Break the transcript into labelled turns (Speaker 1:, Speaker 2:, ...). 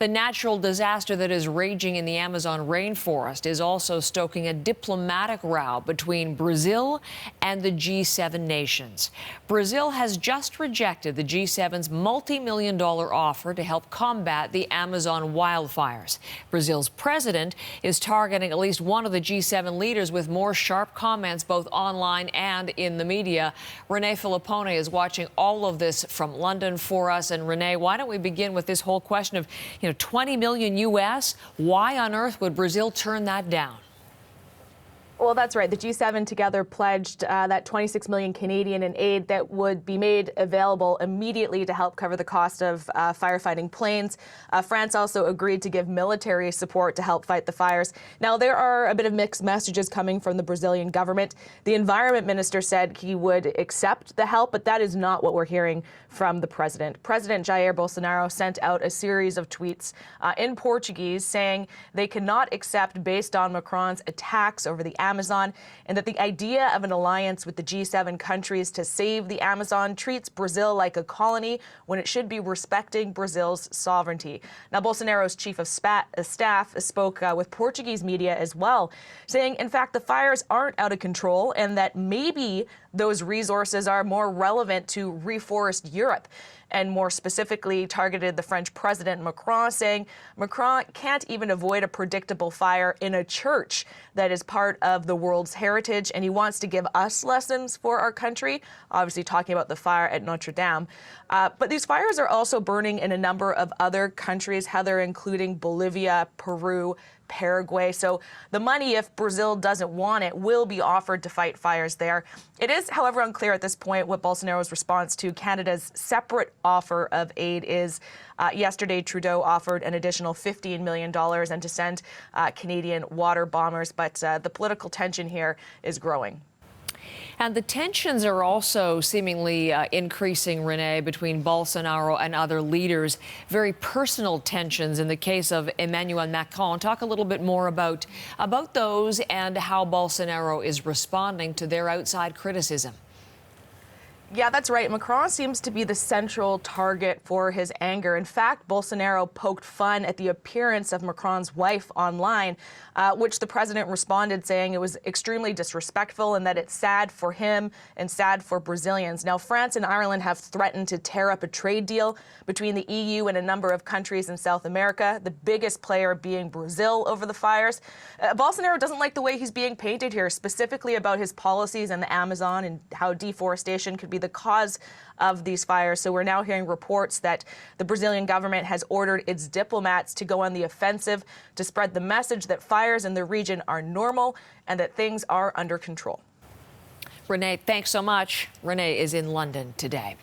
Speaker 1: The natural disaster that is raging in the Amazon rainforest is also stoking a diplomatic row between Brazil and the G7 nations. Brazil has just rejected the G7's multi-million-dollar offer to help combat the Amazon wildfires. Brazil's president is targeting at least one of the G7 leaders with more sharp comments both online and in the media. Renee Filippone is watching all of this from London for us. And Renee, why don't we begin with this whole question of, 20 million U.S. Why on earth would Brazil turn that down?
Speaker 2: Well, that's right. The G7 together pledged that 26 million Canadian in aid that would be made available immediately to help cover the cost of firefighting planes. France also agreed to give military support to help fight the fires. Now, there are a bit of mixed messages coming from the Brazilian government. The environment minister said he would accept the help, but that is not what we're hearing from the president. President Jair Bolsonaro sent out a series of tweets in Portuguese saying they cannot accept based on Macron's attacks over the Amazon, and that the idea of an alliance with the G7 countries to save the Amazon treats Brazil like a colony when it should be respecting Brazil's sovereignty. Now, Bolsonaro's chief of staff spoke with Portuguese media as well, saying, in fact, the fires aren't out of control and that maybe those resources are more relevant to reforest Europe, and more specifically targeted the French President Macron, saying Macron can't even avoid a predictable fire in a church that is part of the world's heritage, and he wants to give us lessons for our country, obviously talking about the fire at Notre Dame. But these fires are also burning in a number of other countries, Heather, including Bolivia, Peru, Paraguay. So the money, if Brazil doesn't want it, will be offered to fight fires there. It is, however, unclear at this point what Bolsonaro's response to Canada's separate offer of aid is. Yesterday, Trudeau offered an additional $15 million and to send Canadian water bombers, but the political tension here is growing.
Speaker 1: And the tensions are also seemingly increasing, Renee, between Bolsonaro and other leaders. Very personal tensions in the case of Emmanuel Macron. Talk a little bit more about those and how Bolsonaro is responding to their outside criticism.
Speaker 2: Yeah, that's right. Macron seems to be the central target for his anger. In fact, Bolsonaro poked fun at the appearance of Macron's wife online, which the president responded saying it was extremely disrespectful and that it's sad for him and sad for Brazilians. Now, France and Ireland have threatened to tear up a trade deal between the EU and a number of countries in South America, the biggest player being Brazil over the fires. Bolsonaro doesn't like the way he's being painted here, specifically about his policies in the Amazon and how deforestation could be the cause of these fires. So we're now hearing reports that the Brazilian government has ordered its diplomats to go on the offensive to spread the message that fires in the region are normal and that things are under control.
Speaker 1: Renee, thanks so much. Renee is in London today.